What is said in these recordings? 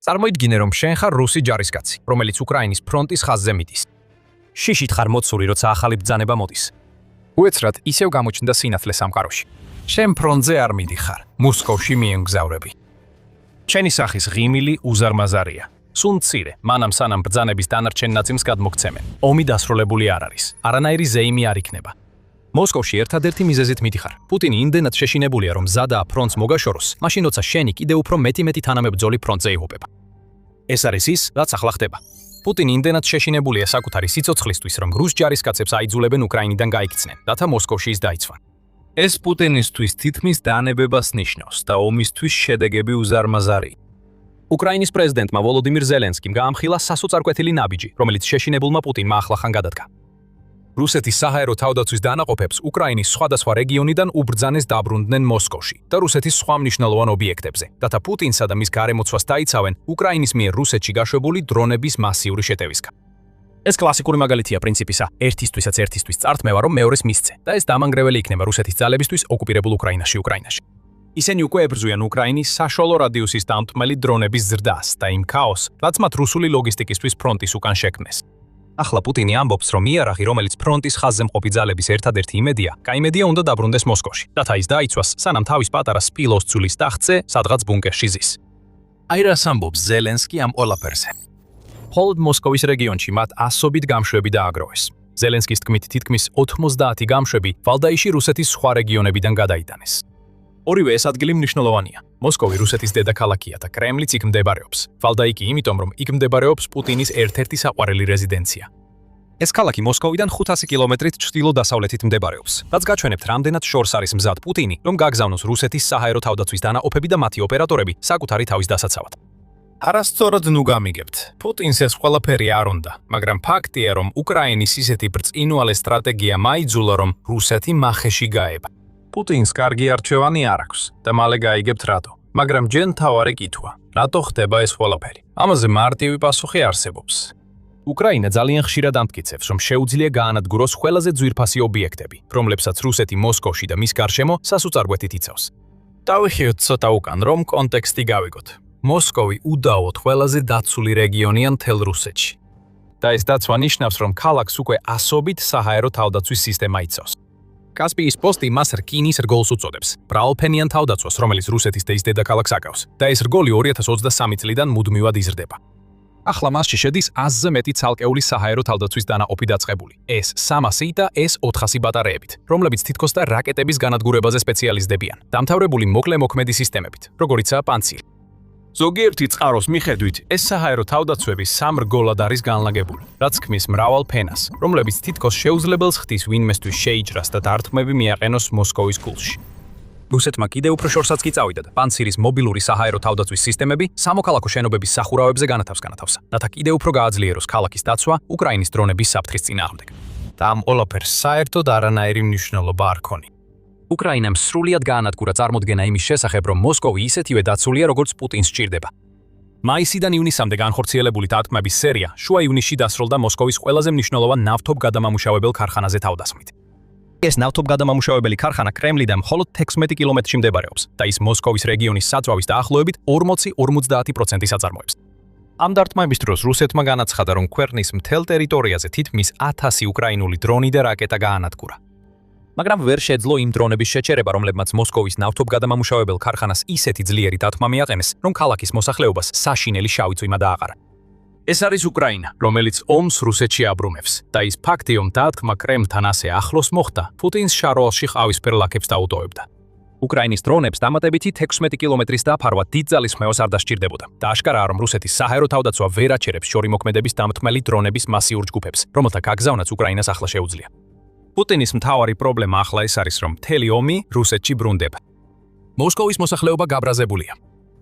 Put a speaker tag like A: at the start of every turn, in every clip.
A: წარმოიდგინე, რომ შენ ხარ რუსი ჯარისკაცი, რომელიც უკრაინის ფრონტის ხაზზე მიდის. შიშით ხარ მოცული, როცა ახალი ბრძანება მოდის. უეცრად ისევ გამოჩნდა სინათლე სამყაროში. შენ ფრონტზე არ მიდიხარ, მოსკოვში მიემგზავრები. შენი სახის ღიმილი უზარმაზარია. სულ მცირე, მანამ სანამ ბრძანების დანარჩენ ნაწილს გადმოგცემენ. ომი დასრულებული არ არის. არანაირი ზეიმი არ იქნება. მოსკოვში ერთადერთი მიზეზით მიდიხარ. პუტინი იმდენად შეშინებულია, რომ მზადაა ფრონტს მოგაშოროს, მაშინ როცა შენი კიდევ უფრო მეტი თანამებრძოლი ფრონტზე იღუპება. ეს არის ის, რაც ახლა ხდება. პუტინი იმდენად შეშინებულია საკუთარი სიცოცხლისთვის, რომ რუს ჯარისკაცებს აიძულებენ უკრაინიდან გაიქცნენ, რათა მოსკოვში ის დაიცვან. ეს პუტინისთვის თითქმის დანებებას ნიშნავს და ომისთვის შედეგები უზარმაზარი. უკრაინის პრეზიდენტმა ვოლოდიმირ ზელენსკიმ გაამხილა სასოწარკვეთილი ნაბიჯი, რომელიც შეშინებულმა პუტინმა ახლახან გადადგა. რუსეთის საჰაერო თავდაცვის დანაყოფებს უკრაინის სხვადასხვა რეგიონიდან უბრძანეს დაბრუნდნენ მოსკოვში და რუსეთის სხვა მნიშვნელოვან ობიექტებზე, რათა პუტინსა და მის გარემოცვას დაიცავენ უკრაინის მიერ რუსეთში გაშვებული დრონების მასიური შეტევისგან. ეს კლასიკური მაგალითია პრინციპისა, ერთისთვისაც ერთისთვის წართმევა, რომ მეორეს მისცე და ეს დამანგრეველი იქნება რუსეთის ძალებისთვის ოკუპირებულ უკრაინაში. ისინი უკვე ებრძვიან უკრაინის საშუალო რადიუსის დამტმელი დრონების ზრდას და იმ ქაოსს, რაც მათ რუსული ლოგისტიკისთვის ფრონტის უკან შექმნეს. ახლა პუტინი ამბობს, რომ იარაღი, რომელიც ფრონტის ხაზზე მყოფი ძალების ერთადერთი იმედია, კაიმედია უნდა დაბრუნდეს მოსკოვში, რათა ის დაიცვას, სანამ თავის პატარა სპილოს ძვლის ტახტზე, სადღაც ბუნკერში ზის. აი რას ამბობს ზელენსკი ამ ყველაფერზე. მხოლოდ მოსკოვის რეგიონში მათ ასობით გამშვები დააგროვეს. ზელენსკის თქმით, თითქმის 90 გამშვები ვალდაიში რუსეთის სხვა რეგიონებიდან გადაიტანეს. ორივე ეს ადგილი მნიშვნელოვანია. მოსკოვი რუსეთის დედაქალაქია და კრემლიც იქ მდებარეობს. ვალდაიკი იმიტომ, რომ იქ მდებარეობს პუტინის ერთ-ერთი საყვარელი რეზიდენცია. ეს ქალაქი მოსკოვიდან 500 კილომეტრით ჩრდილო-დასავლეთით მდებარეობს. რაც გაჩვენებთ, რამდენად შორს არის მზად პუტინი, რომ გაგზავნოს რუსეთის საჰაერო თავდაცვის დანაყოფები და მათი ოპერატორები საკუთარი თავის დასაცავად. არასწორად ნუ გამიგებთ. პუტინს ეს ყველაფერი არ უნდა, მაგრამ ფაქტია, რომ უკრაინის ისეთი ბრწყინვალე სტრატეგია მაიძულა, რომ რუსეთი მახეში გაება. პუტინს კარგი არჩევანი არ აქვს და მალე გაიგებთ რატო. მაგრამ ჯერ მთავარი კითხვა, რატო ხდება ეს ყველაფერი? ამაზე მარტივი პასუხი არსებობს. უკრაინა ძალიან ხშირად ამტკიცებს, რომ შეუძლია გაანადგუროს ყველაზე ძვირფასი ობიექტები, რომლებსაც რუსეთი მოსკოვში და მის გარშემო სასოწარკვეთით იცავს. დავიხიოთ ცოტა უკან, რომ კონტექსტი გავიგოთ. მოსკოვი უდავოდ ყველაზე დაცული რეგიონია მთელ რუსეთში. და ეს დაცვა ნიშნავს, რომ ქალაქს უკვე ასობით საჰაერო თავდაცვის სისტემა იცავს. კასპიის პოსტი მას რკინის რგოლს უწოდებს, მრავალფენიან თავდაცვას, რომელიც რუსეთის და ის დედაქალაქს აკავს, და ეს რგოლი 2023 წლიდან მუდმივად იზრდება. ახლა მასში შედის 100-ზე მეტი ცალკეული საჰაერო თავდაცვის დანაყოფი დაწყებული, ეს 300 და ეს 400 ბატარეებით, რომლებიც თითქოს და რაკეტების განადგურებაზე სპეციალიზდებიან, დამთავრებული მოკლე მოქმედი სისტემებით, როგორიცაა პანცիր. ზოგიერთი წყაროს მიხედვით, ეს საჰაერო თავდაცვები 3 რგოლად არის განლაგებული, რაც ქმნის მრავალ ფენას, რომლებიც თითქოს შეუძლებელს ხდის ვინმესთვის შეიჭრას და დარტყმები მიაყენოს მოსკოვის გულში. რუსეთმა კიდევ უფრო შორსაც კი წავიდა და პანცირის მობილური საჰაერო თავდაცვის სისტემები სამოქალაქო შენობების სახურავებზე განათავსა, რათა კიდევ უფრო გააძლიეროს ქალაქის დაცვა უკრაინის დრონების საფრთხის წინააღმდეგ. და ამ ყველაფერს საერთოდ არანაირი მნიშვნელობა არ ქონია. უკრაინამ სრულიად გაანადგურა წარმოდგენა იმის შესახებ, რომ მოსკოვი ისეთივე დაცულია, როგორც პუტინს სჭირდება. მაისიდან ივნისამდე განხორციელებული დარტყმების სერია შუა ივნისში დასრულდა მოსკოვის ყველაზე მნიშვნელოვან ნავთობგადამამუშავებელ ქარხანაზე თავდასხმით. ეს ნავთობგადამამუშავებელი ქარხანა კრემლიდან მხოლოდ 16 კილომეტრში მდებარეობს და ის მოსკოვის რეგიონის საწვავის დაახლოებით 40-50% აწარმოებს. ამ დარტყმების დროს რუსეთმა განაცხადა, რომ ქვეყნის მთელ ტერიტორიაზე თითქმის 1000 უკრაინული დრონი და რაკეტა გაანადგურა. მაგრამ ვერ შეძლო იმ დრონების შეჩერება, რომლებმაც მოსკოვის ნავთობგადამამუშავებელ ქარხანას ისეთი ძლიერი დათმა მიაყენეს, რომ ქალაქის მოსახლეობას საშინელი შავი წვიმა დააყარა. ეს არის უკრაინა, რომელიც ომს რუსეთში აბრუნებს და ის ფაქტი, რომ დათქმა კრემლთან ასე ახლოს მოხდა, პუტინს შარვალში ყავისფერ ლაქებს დაუტოვებდა. უკრაინის დრონებს დამატებითი 16 კილომეტრის დაფარვა დიდ ძალისხმევას არ დასჭირდებოდა და აშკარაა, რომ რუსეთის საჰაერო თავდაცვა ვერ აჩერებს შორიმოქმედების დამთმელი დრონების მასიურ ჯგუფებს, რომელთა გაგზავნაც უკრაინას ახლა შეუძლია. პუტინის მთავარი პრობლემა ახლა ეს არის, რომ მთელი ომი რუსეთში ბრუნდება. მოსკოვის მოსახლეობა გაბრაზებულია.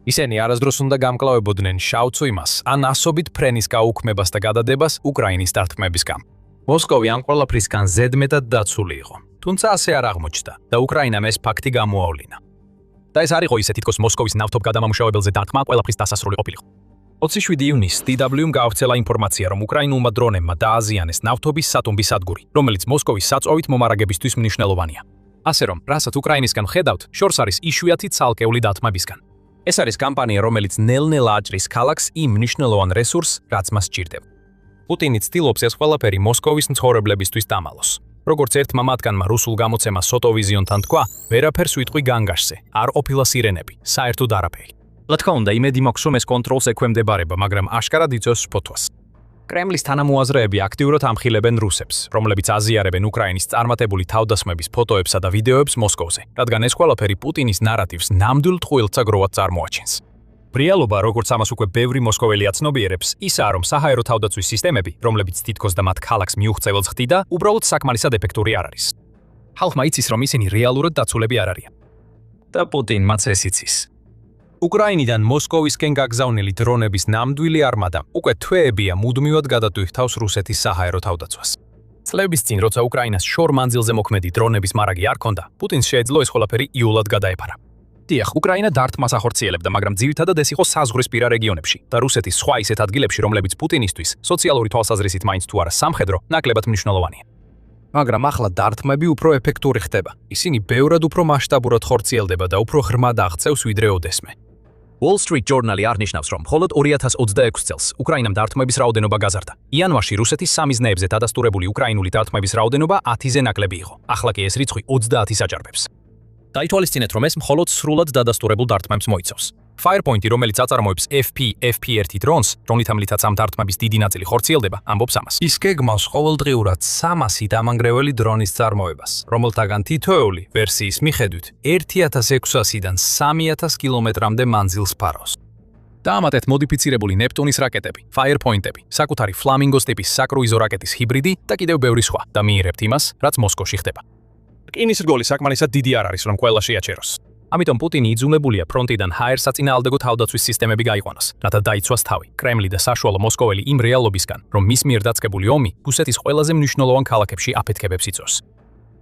A: ისინი არასდროს უნდა გამკლავებოდნენ შავ წვიმას, ან ასობით ფრენის გაუქმებას და გადადებას უკრაინის დარტყმებისგან. მოსკოვი ამ ყველაფრისგან ზედმეტად დაცული იყო, თუმცა ასე არ აღმოჩნდა და უკრაინამ ეს ფაქტი გამოავლინა. და ეს არ იყო ისე, თითქოს მოსკოვის ნავთობგადამამუშავებელზე დარტყმა ყველაფრის დასასრული ყოფილიყო. 27 ივნისს DW-მ გაავრცელა ინფორმაცია, რომ უკრაინულმა დრონებმა დააზიანეს ნავთობის სატუმბის სადგური, რომელიც მოსკოვის საწვავით მომარაგებისთვის მნიშვნელოვანია. ასე რომ, რასაც უკრაინისგან ხედავთ, შორს არის იშვიათი ცალკეული დათმებისგან. ეს არის კამპანია, რომელიც ნელ-ნელა აჭრის ქალაქს იმ მნიშვნელოვან რესურსს, რაც მას სჭირდება. პუტინი ცდილობს ეს ყველაფერი მოსკოვის მცხოვრებლებისთვის დამალოს. როგორც ერთმა მათგანმა რუსულ გამოცემას სოტოვიზიონთან თქვა, ვერაფერს ვიტყვი განგაშზე, არ ყოფილა სირენები, საერთოდ არაფერი. რა თქმა უნდა, იმედი მაქვს, რომ ეს კონტროლს ექვემდებარება, მაგრამ აშკარად იწვევს შფოთვას. კრემლის თანამოაზრეები აქტიურად ამხილებენ რუსებს, რომლებიც აზიარებენ უკრაინის წარმატებული თავდასხმების ფოტოებსა და ვიდეოებს მოსკოვზე, რადგან ეს ყველაფერი პუტინის ნარატივს ნამდვილ ტყუილსა გროვად წარმოაჩენს. რეალობა, როგორც ამას უკვე ბევრი მოსკოველი აცნობიერებს, ისაა, რომ საჰაერო თავდაცვის სისტემები, რომლებიც თითქოს და მათ ქალაქს მიუღწეველს ხდიდა, უბრალოდ საკმარისად ეფექტური არ არის. ხალხმა იცის, რომ ისინი რეალურად დაცულები არ არიან. და პუტინმაც ეს იცის. უკრაინიდან მოსკოვისკენ გაგზავნილი დრონების ნამდვილი არმადა უკვე თვეებია მუდმივად გადადუხტავს რუსეთის საჰაერო თავდაცვას. წლების წინ, როცა უკრაინას შორ მანძილზე მოქმედი დრონების მარაგი არ ჰქონდა, პუტინს შეეძლო ეს ყველაფერი იულად გადაეფარა. დიახ, უკრაინა დარტმას ახორციელებდა, მაგრამ ძირითადად ეს იყო საზღვრისპირა რეგიონებში და რუსეთის სხვა ისეთ ადგილებში, რომლებიც პუტინისთვის სოციალური თვალსაზრისით მაინც თუ არა სამხედრო, ნაკლებად მნიშვნელოვანია. მაგრამ ახლა დარტმები უფრო ეფექტური ხდება. ისინი ბევრად უფრო მასშტაბურად ხორციელდება და უფრო ღრმად აღწევს ვიდრე ოდესმე. Wall Street Journal-ი არნიშნავს, რომ მხოლოდ 2026 წელს უკრაინამ დარტმების რაოდენობა გაზარდა. იანვარში რუსეთის სამიზნეებზე დადასტურებული უკრაინული დარტმების რაოდენობა 10-ზე ნაკლები იყო. ახლა კი ეს რიცხვი 30-ის აჭარბებს. დაითვალისწინეთ, რომ ეს მხოლოდ სრულად დადასტურებულ დარტმებს მოიცავს. Firepoint-ი, რომელიც აწარმოებს FP-FP1 დრონს, რომლითაც ამ დარტმების დიდი ნაწილი ხორციელდება, ამბობს ამას. ის გეგმავს ყოველდღიურად 300 დამანგრეველი დრონის წარმოებას, რომელთაგან თითოეული ვერსიის მიხედვით 1600-დან 3000 კილომეტრამდე მანძილს ფარავს. დაამატეთ მოდიფიცირებული ნეპტუნის რაკეტები, Firepoint-ები, საკუთარი Flamingos ტიპის საკრუიზო რაკეტის ჰიბრიდი და კიდევ ბევრი სხვა და მიიღებთ იმას, რაც მოსკოვში ხდება. რკინის რგოლი საკმარისად დიდი არ არის, რომ ყველა შეაჩეროს. ამიტომ პუტინი იძულებულია ფრონტიდან ჰაერ-საწინააღმდეგო თავდაცვის სისტემები გაიყვანოს, რათა დაიცვას თავი, კრემლი და საშუალო მოსკოველი იმ რეალობისგან, რომ მის მიერ დაწყებული ომი რუსეთის ყველაზე მნიშვნელოვან ქალაქებში აფეთქებებს იწვევს.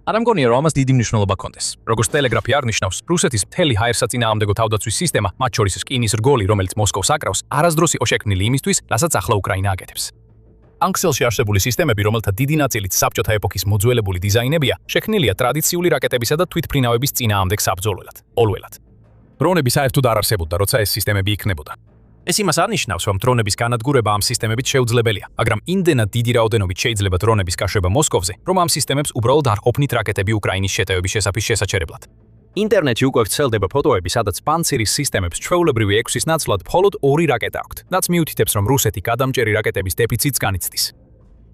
A: არ ამგონია, რომ ამას დიდი მნიშვნელობა ჰქონდეს. როგორც ტელეგრაფი არნიშნავს, რუსეთის მთელი ჰაერ-საწინააღმდეგო თავდაცვის სისტემა, მათ შორის რკინის რგოლი, რომელიც მოსკოვს აკრავს, არასდროს იყო შექმნილი იმისთვის, რასაც ახლა უკრაინა აკეთებს. ამ ქსელში არსებული სისტემები, რომელთა დიდი ნაწილიც საბჭოთა ეპოქის მოძველებული დიზაინებია, შექმნილია ტრადიციული რაკეტებისა და თვითმფრინავების წინააღმდეგ საბრძოლველად, ოლველად. დრონები საერთოდ არ არსებობდა, როცა ეს სისტემები იქნებოდა. ეს იმას არნიშნავს, რომ დრონების განადგურება ამ სისტემებით შეუძლებელია, მაგრამ იმდენად დიდი რაოდენობით შეიძლება დრონების გაშვება მოსკოვზე, რომ ამ სისტემებს უბრალოდ არ ყოფნით რაკეტები უკრაინის შეტევების შესაფის შესაჩერებლად. ინტერნეტში უკვე ვრცელდება ფოტოები, სადაც პანცირის სისტემებს ჩვეულებრივი 6-ის ნაცვლად მხოლოდ 2 რაკეტა აქვთ, რაც მიუთითებს, რომ რუსეთი გადამჭერი რაკეტების დეფიციტს განიცდის.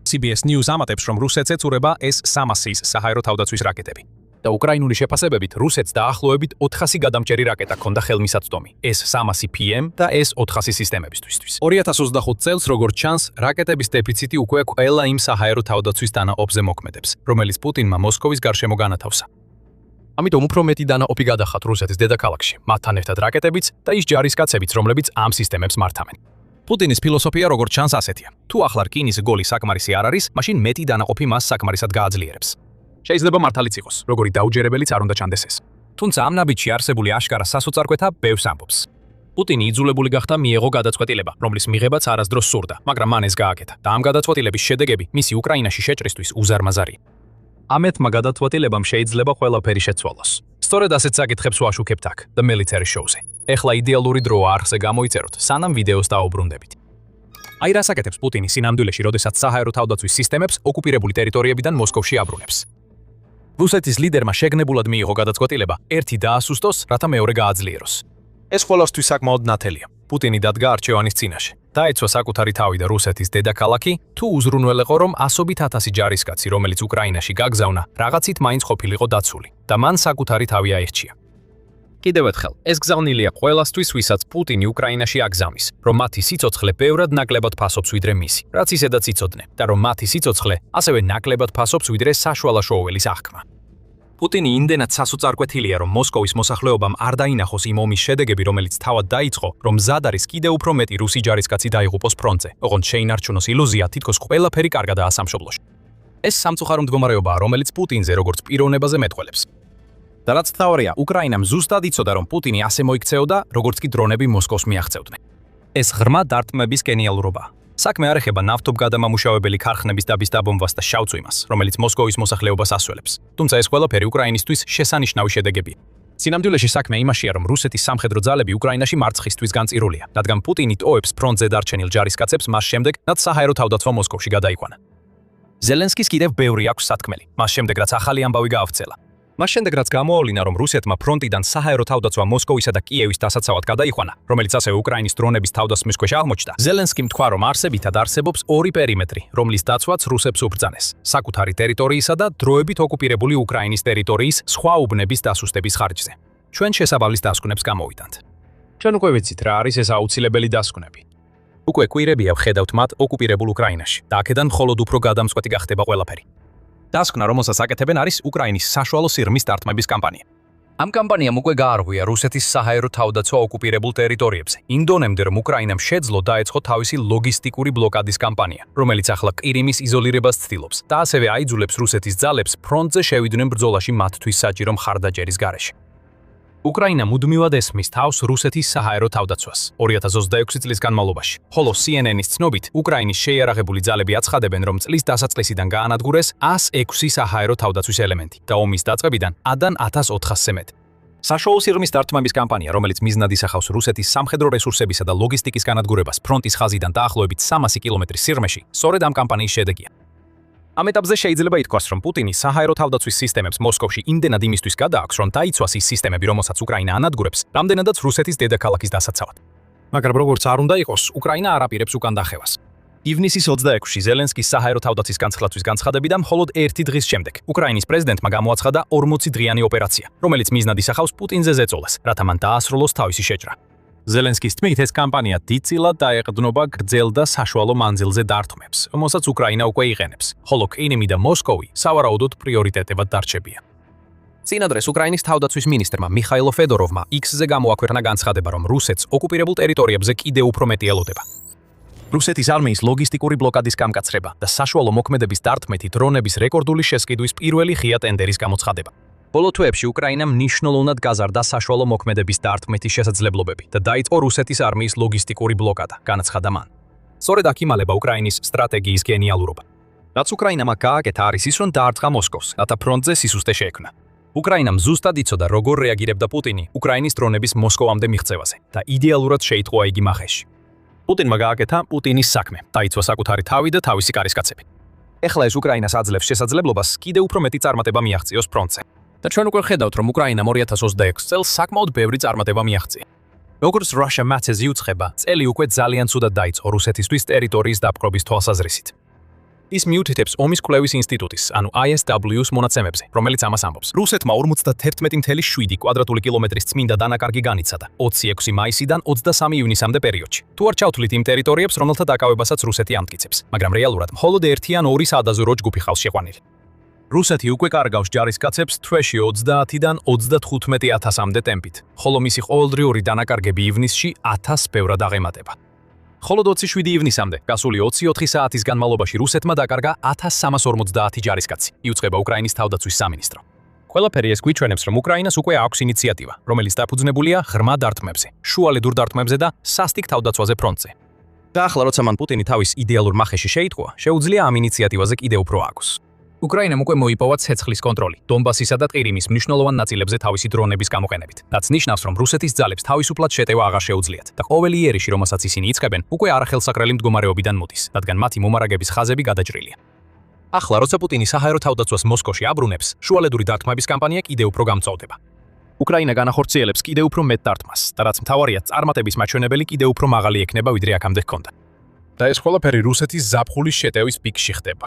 A: CBS News ამატებს, რომ რუსეთს ეწურება S-300-ის საჰაერო თავდაცვის რაკეტები. და უკრაინული შეფასებებით, რუსეთს დაახლოებით 400 გადამჭერი რაკეტა ჰქონდა ხელმისაწვდომი S-300PM და S-400 სისტემებისთვის. 2025 წელს, როგორც ჩანს, რაკეტების დეფიციტი უკვე ყველა იმ საჰაერო თავდაცვის დანაყოფზე მოქმედებს, რომელიც პუტინმა მოსკოვის გარშემო განათავსა. ამიტომ უფრო მეტი დანაყოფი გადახათ რუსეთის დედაქალაქში, მათთან ერთად რაკეტებიც და ის ჯარისკაცებიც, რომლებიც ამ სისტემებს მართავენ. პუტინის ფილოსოფია როგორც ჩანს ასეთია. თუ ახლა რკინის რგოლი საკმარისი არ არის, მაშინ მეტი დანაყოფი მას საკმარისად გააძლიერებს. შეიძლება მართალიც იყოს, როგორი დაუჯერებელიც არ უნდა ჩანდეს ეს. თუმცა ამ ნაბიჯში არსებული აშკარა სასოწარკვეთა ბევრს ამბობს. პუტინი იძულებული გახდა მიეღო გადაწყვეტილება, რომლის მიღებაც არასდროს სურდა, მაგრამ მან ეს გააკეთა და ამ გადაწყვეტილების შედეგები მისი უკრაინაში შეჭრისთვის უზარმაზარია. ამეთმა გადაწყვეტილებამ შეიძლება ყველაფერი შეცვალოს. სწორედ ასეთ საკითხებს ვაშუქებთ აქ, The Military Show-ზე. ეხლა იდეალური დროა არხზე გამოიწეროთ, სანამ ვიდეოს დაუბრუნდებით. აი რას აკეთებს პუტინი სინამდვილეში, როდესაც საჰაერო თავდაცვის სისტემებს ოკუპირებული ტერიტორიებიდან მოსკოვში აბრუნებს. რუსეთის ლიდერმა შეგნებულად მიიღო გადაწყვეტილება, ერთი დაასუსტოს, რათა მეორე გააძლიეროს. ეს ყველასთვის საკმაოდ ნათელია. პუტინი დადგა არჩევანის წინაშე. დაეცვა საკუთარი თავი და რუსეთის დედაქალაქი, თუ უზრუნველეყო, რომ ასობით ათასი ჯარისკაცი, რომელიც უკრაინაში გაგზავნა, რაღაცით მაინც ყოფილიყო დაცული და მან საკუთარი თავი აირჩია. კიდევ ერთხელ, ეს გზავნილია ყველასთვის, ვისაც პუტინი უკრაინაში აგზავნის, რომ მათი სიცოცხლე ბევრად ნაკლებად ფასობს ვიდრე მისი, რაც ისედაც იცოდნენ, და რომ მათი სიცოცხლე ასევე ნაკლებად ფასობს ვიდრე საშუალაშოუველის აღქმა. პუტინი იმდენად სასოწარკვეთილია, რომ მოსკოვის მოსახლეობამ არ დაინახოს იმ ომის შედეგები, რომელიც თავად დაიწყო, რომ მზად არის კიდევ უფრო მეტი რუსი ჯარისკაცი დაიღუპოს ფრონტზე, ოღონდ შეინარჩუნოს ილუზია, თითქოს ყველაფერი კარგადაა სამშობლოში. ეს სამწუხარო მდგომარეობაა, რომელიც პუტინზე როგორც პიროვნებაზე მეტყველებს. და რაც თავარია, უკრაინამ ზუსტად იცოდა, რომ პუტინი ასე მოიქცეოდა, როგორც კი დრონები მოსკოვს მიაღწევდნენ. ეს ღრმა დარტმების გენიალურობაა. საქმე არ ეხება ნავთობგადამამუშავებელი ქარხნების დაბის დაბომბვას და შავ წვიმას, რომელიც მოსკოვის მოსახლეობას ასველებს. თუმცა ეს ყველაფერი უკრაინისთვის შესანიშნავი შედეგებია. სინამდვილეში საქმე იმაშია, რომ რუსეთის სამხედრო ძალები უკრაინაში მარცხისთვის განწირულია, რადგან პუტინი ტოვებს ფრონტზე დარჩენილ ჯარისკაცებს მას შემდეგ, რაც საჰაერო თავდაცვა მოსკოვში გადაიყვანა. ზელენსკის კიდევ ბევრი აქვს სათქმელი, მას შემდეგ რაც ახალი ამბავი გაავრცელა. მას შემდეგ რაც გამოავლინა, რომ რუსეთმა ფრონტიდან საჰაერო თავდაცვა მოსკოვისა და კიევის დასაცავად გადაიყვანა, რომელიც ასევე უკრაინის დრონების თავდასხმის ქვეშ აღმოჩნდა. ზელენსკიმ თქვა, რომ არსებითად არსებობს ორი პერიმეტრი, რომლის დაცვაც რუსებს უბრძანეს: საკუთარი ტერიტორიისა და დროებით ოკუპირებული უკრაინის ტერიტორიის სხვა უბნების დასუსტების ხარჯზე. ჩვენ შესაბამის დასკვნებს გამოვიტანთ. ჩვენ უკვე ვიცით, რა არის ეს აუცილებელი დასკვნები. უკვე კვირებია ვხედავთ მათ ოკუპირებულ უკრაინაში და აქედან მხოლოდ უფრო გადამწყვეტი გახდება ყველაფერი. დასკვნა, რომელსაც აკეთებენ, არის უკრაინის საშუალო სიღრმის დარტყმების კამპანია. ამ კამპანიამ უკვე გაარღვია რუსეთის საჰაერო თავდაცვა ოკუპირებულ ტერიტორიებზე, იმდენამდე, რომ უკრაინამ შეძლო დაეწყო თავისი ლოგისტიკური ბლოკადის კამპანია, რომელიც ახლა ყირიმის იზოლირებას ცდილობს და ასევე აიძულებს რუსეთის ძალებს ფრონტზე შევიდნენ ბრძოლაში მათთვის საჭირო მხარდაჭერის გარეშე. უკრაინა მუდმივად ესმის თავს რუსეთის საჰაერო თავდაცვას 2026 წლის განმავლობაში, ხოლო CNN-ის ცნობით, უკრაინის შეიარაღებული ძალები აცხადებენ, რომ წლის დასაწყისიდან გაანადგურეს 106 საჰაერო თავდაცვის ელემენტი და ომის დაწყებიდან ადან 1400-ზე მეტ. საშუალო სიღრმის დარტყმების კამპანია, რომელიც მიზნად ისახავს რუსეთის სამხედრო რესურსებისა და ლოგისტიკის განადგურებას ფრონტის ხაზიდან დაახლოებით 300 კილომეტრის სიღრმეში, სწორედ ამ კამპანიის შედეგია. ამ ეტაპზე შეიძლება ითქვას, რომ პუტინი საჰაერო თავდაცვის სისტემებს მოსკოვში იმდენად იმისთვის გადააქვს, რომ დაიცვას ის სისტემები, რომელსაც უკრაინა ანადგურებს, რამდენადაც რუსეთის დედაქალაქის დასაცავად. მაგრამ როგორც არ უნდა იყოს, უკრაინა არ აპირებს უკან დახევას. ივნისის 26-ში ზელენსკის საჰაერო თავდაცვის განცხადვის განცხადებიდან მხოლოდ ერთი დღის შემდეგ უკრაინის პრეზიდენტმა გამოაცხადა 40-დღიანი ოპერაცია, რომელიც მიზნად ისახავს პუტინზე ზეწოლას, რათა მან დაასრულოს თავისი შეჭრა. ზელენსკის თქმით, ეს კამპანია დიდწილად დაეყრდნობა გრძელ და საშუალო მანძილზე დარტყმებს, რომელსაც უკრაინა უკვე იყენებს, ხოლო ყირიმი და მოსკოვი სავარაუდოდ პრიორიტეტებად დარჩებიან. წინადრეს უკრაინის თავდაცვის მინისტრმა მიხაილო ფედოროვმა X-ზე გამოაქვეყნა განცხადება, რომ რუსეთს ოკუპირებულ ტერიტორიებზე კიდევ უფრო მეტი ელოდება. რუსეთის არმიის ლოგისტიკური ბლოკადის გამკაცრება და საშუალო მოქმედების დარტყმეთი დრონების რეკორდული შესყიდვის პირველი ღია ტენდერის გამოცხადება. ბოლო თვეებში უკრაინამ მნიშვნელოვნად გაზარდა საშუალო მოქმედების დარტყმეთის შესაძლებლობები და დაიწყო რუსეთის არმიის ლოგისტიკური ბლოკადა, განაცხადა მან. სწორედ აქ იმალება უკრაინის სტრატეგიის გენიალურობა. რაც უკრაინამ გააკეთა არის ის, რომ დაარტყა მოსკოვს, რათა ფრონტზე სისუსტე შეექმნა. უკრაინამ ზუსტად იცოდა, როგორ რეაგირებდა პუტინი უკრაინის დრონების მოსკოვამდე მიღწევაზე და იდეალურად შეიტყვა იგი მახეში. პუტინმა გააკეთა პუტინის საქმე, დაიცვა საკუთარი თავი და თავისი კარისკაცები. ეხლა ეს უკრაინას აძლევს შესაძლებლობას კიდევ უფრო მეტი წარმატება მიაღწიოს ფრონტზე. და ჩვენ უკვე ხედავთ, რომ უკრაინამ 2026 წელს საკმაოდ ბევრი წარმატება მიაღწია. როგორც Russia Matters იუწყება, წელი უკვე ძალიან ცუდად დაიწყო რუსეთისთვის ტერიტორიის დაპყრობის თვალსაზრისით. ის მიუთითებს ომის კვლევის ინსტიტუტის, ანუ ISW-ს მონაცემებზე, რომელიც ამას ამბობს. რუსეთმა 51.7 კვადრატული კილომეტრის წმინდა დანაკარგი განიცადა 26 მაისიდან 23 ივნისამდე პერიოდში. თუ არ ჩავთვლით იმ ტერიტორიებს, რომელთა დაკავებასაც რუსეთი ამტკიცებს, მაგრამ რეალურად მხოლოდ 1 ან 2 საადაზვრო ჯგუფი ხავს შეყვანილი. რუსეთი უკვე კარგავს ჯარისკაცებს თვეში 30-დან 35,000-მდე ტემპით, ხოლო მისი ყოველდღიური დანაკარგები ივნისში 1000 ბევრად აღემატება. ხოლო 27 ივნისამდე, გასული 24 საათის განმავლობაში რუსეთმა დაკარგა 1350 ჯარისკაცი, იუწყება უკრაინის თავდაცვის სამინისტრო. ყველაფერი ეს გვიჩვენებს, რომ უკრაინას უკვე აქვს ინიციატივა, რომელიც დაფუძნებულია ღრმა დარტყმებზე, შუალედურ დარტყმებზე და სასტიკ თავდაცვაზე ფრონტზე. და ახლა, როცა მან პუტინი თავის იდეალურ მახეში შეიტყვა, შეუძლია ამ ინიციატივაზე კიდევ უფრო ააგოს. უკრაინამ უკვე მოიპოვა ცეცხლის კონტროლი დონბასისა და ყირიმის მნიშვნელოვან ნაწილებზე თავისი დრონების გამოყენებით. რაც ნიშნავს, რომ რუსეთის ძალებს თავისუფლად შეტევა აღარ შეუძლიათ და ყოველი იერიში, რომელსაც ისინი იწყებენ, უკვე არახელსაყრელი მდგომარეობიდან მოდის, რადგან მათი მომარაგების ხაზები გადაჭრილია. ახლა, როცა პუტინი საჰაერო თავდაცვას მოსკოვში აბრუნებს, შუალედური დარტყმების კამპანია კიდევ უფრო გამწვავდება. უკრაინა განახორციელებს კიდევ უფრო მეტ დარტყმას და რაც მთავარია, წარმატების მაჩვენებელი კიდევ უფრო მაღალი ექნება, ვიდრე აქამდე ჰქონდა. და ეს ყველაფერი რუსეთის ზაფხულის შეტევის პიკში ხდება.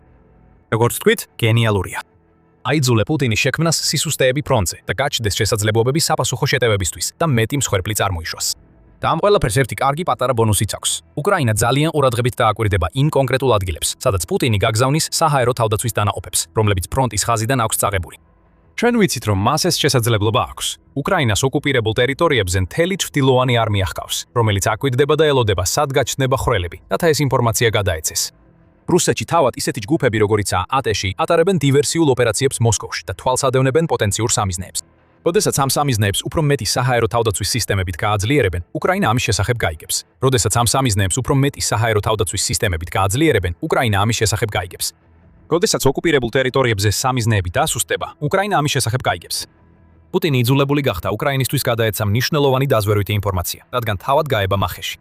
A: როგორც თქვით, გენიალურია. აიძულა პუტინის შექმნას სისუსტეები ფრონტზე და გაჩნდეს შესაძლებლობები საფასუხო შეტევებისთვის და მეტი მსხვერპლი წარმოიშვას. და ამ ყველაფერს ერთი კარგი პატარა ბონუსიც აქვს. უკრაინა ძალიან ყურადღებით დააკვირდება იმ კონკრეტულ ადგილებს, სადაც პუტინი გაგზავნის საჰაერო თავდაცვის დანაყოფებს, რომლებიც ფრონტის ხაზიდან აქვს წაღებული. ჩვენ ვიცით, რომ მას ეს შესაძლებლობა აქვს. უკრაინას ოკუპირებულ ტერიტორიებზე მთელი ჩრდილოვანი არმია ჰყავს, რომელიც აკვირდება და ელოდება, სად გაჩნდება ხვრელები, რათა ეს ინფორმაცია გადაეცეს. რუსეთში თავად ისეთი ჯგუფები, როგორიცაა ატეში, ატარებენ დივერსიულ ოპერაციებს მოსკოვში და თვალსადევნებენ პოტენციურ სამიზნეებს. როდესაც ამ სამიზნეებს უფრო მეტი საჰაერო თავდაცვის სისტემებით გააძლიერებენ, უკრაინა ამის შესახებ გაიგებს. როდესაც ამ სამიზნეებს უფრო მეტი საჰაერო თავდაცვის სისტემებით გააძლიერებენ, უკრაინა ამის შესახებ გაიგებს. როდესაც ოკუპირებულ ტერიტორიებზე სამიზნეები დასუსტება, უკრაინა ამის შესახებ გაიგებს. პუტინი იძულებული გახდა უკრაინისთვის გადაეცა მნიშვნელოვანი დაზვერვითი ინფორმაცია, რადგან თავად გაება მახეში.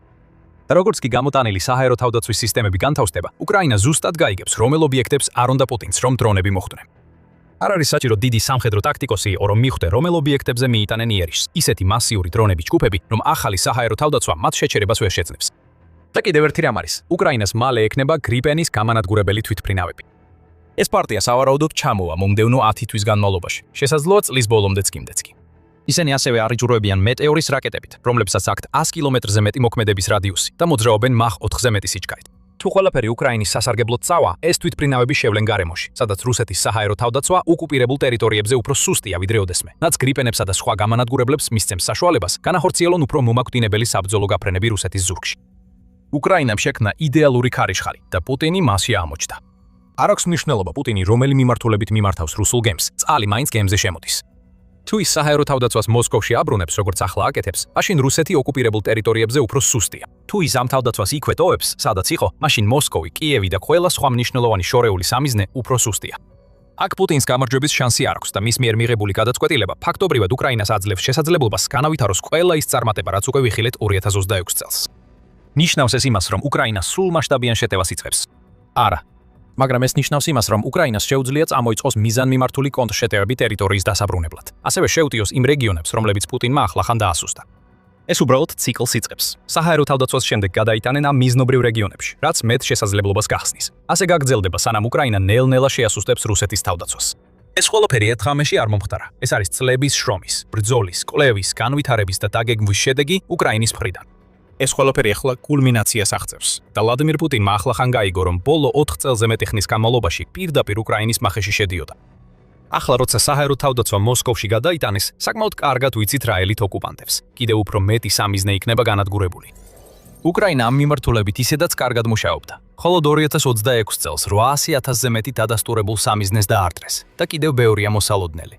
A: და როგორც კი გამოტანილი საჰაერო თავდაცვის სისტემები განთავსდება, უკრაინა ზუსტად გაიგებს, რომელ ობიექტებს არ უნდა პუტინს, რომ დრონები მოხვდნენ. არ არის საჭირო დიდი სამხედრო ტაქტიკოსი იყო, რომ მიხვდე, რომელ ობიექტებზე მიიტანენ იერიშს, ისეთი მასიური დრონები ჯგუფები, რომ ახალი საჰაერო თავდაცვა მათ შეჩერებას ვერ შეძლებს. და კიდევ ერთი რამ არის, უკრაინას მალე ექნება გრიპენის გამანადგურებელი თვითმფრინავები. ეს პარტია სავარაუდოდ ჩამოვა მომდევნო 10 თვის განმავლობაში, შესაძლოა წლის ბოლომდეც კიდეც კი. ისინი ასევე არიჯურებიან მეტეორის რაკეტებით, რომლებსაც აქვთ 100 კილომეტრზე მეტი მოქმედების რადიუსი და მოძრაობენ მახ 4-ზე მეტი სიჩქარით. თუ ყველაფერი უკრაინის სასარგებლოდ წავა, ეს თვითმფრინავები შევლენ გარემოში, სადაც რუსეთის საჰაერო თავდაცვა ოკუპირებულ ტერიტორიებზე უფრო სუსტია ვიდრე ოდესმე. რაც გრიპენებსა და სხვა გამანადგურებლებს მისცემს საშუალებას, განახორციელონ უფრო მომაკვდინებელი საბრძოლო გაფრენები რუსეთის ზურგში. უკრაინამ შექმნა იდეალური ქარიშხალი და პუტინი მასში ამოჩნდა. არ აქვს მნიშვნელობა პუტინი რომელი მიმართულებით მიმართავს რუსულ გემს, წყალი მაინც გემზე შემოდის. თუ ის საჰაერო თავდაცვას მოსკოვში აბრუნებს, როგორც ახლა აკეთებს, მაშინ რუსეთი ოკუპირებულ ტერიტორიებზე უფრო სუსტია. თუ ის ამ თავდაცვას იქვე ტოვებს, სადაც იყო, მაშინ მოსკოვი, კიევი და ყველა სხვა მნიშვნელოვანი შორეული სამიზნე უფრო სუსტია. აქ პუტინს გამარჯვების შანსი არ აქვს და მის მიერ მიღებული გადაწყვეტილება ფაქტობრივად უკრაინას აძლევს შესაძლებლობას განავითაროს ყველა ის წარმატება, რაც უკვე ვიხილეთ 2026 წელს. ნიშნავს ეს იმას, რომ უკრაინა სულ მასშტაბიან შეტევას იწყებს? არა. მაგრამ ეს ნიშნავს იმას, რომ უკრაინას შეუძლია წამოიწყოს მიზანმიმართული კონტრშეტევები ტერიტორიის დასაბრუნებლად. ასევე შეუტიოს იმ რეგიონებს, რომლებიც პუტინმა ახლახან დაასუსტა. ეს უბრალოდ ციკლს იწყებს. საჰაერო თავდაცვას შემდეგ გადაიტანენ ამ მიზნობრივ რეგიონებში, რაც მეტ შესაძლებლობას გახსნის. ასე გაგრძელდება, სანამ უკრაინა ნელ-ნელა შეასუსტებს რუსეთის თავდაცვას. ეს ყველაფერი ერთ ღამეში არ მომხდარა. ეს არის წლების შრომის, ბრძოლის, კვლევის, განვითარების და დაგეგმვის შედეგი უკრაინის მხრიდან. ეს ყველაფერი ახლა კულმინაციას აღწევს და ვლადიმირ პუტინმა ახლახან გაიგო, რომ ბოლო 4 წელზე მეტი ხნის განმავლობაში პირდაპირ უკრაინის მახეში შედიოდა. ახლა როცა საჰაერო თავდაცვა მოსკოვში გადაიტანეს, საკმაოდ კარგად ვიცით რა ელით ოკუპანტებს. კიდევ უფრო მეტი სამიზნე იქნება განადგურებული. უკრაინა ამ მიმართულებით ისედაც კარგად მუშაობდა. ხოლო 2026 წელს 800,000-ზე მეტი დადასტურებულ სამიზნეს დაარდრეს და კიდევ ბევრია მოსალოდნელი.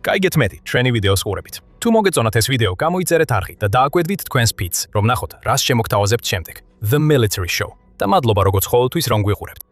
A: გაიგეთ მეტი ჩვენი ვიდეოს ყურებით. თუ მოგეწონათ ეს ვიდეო, გამოიწერეთ არხი და დააკვირდით თქვენს ფიდს, რომ ნახოთ, რას შემოგთავაზებთ შემდეგ. The Military Show. და მადლობა როგორც ყოველთვის, რომ გვიყურებთ.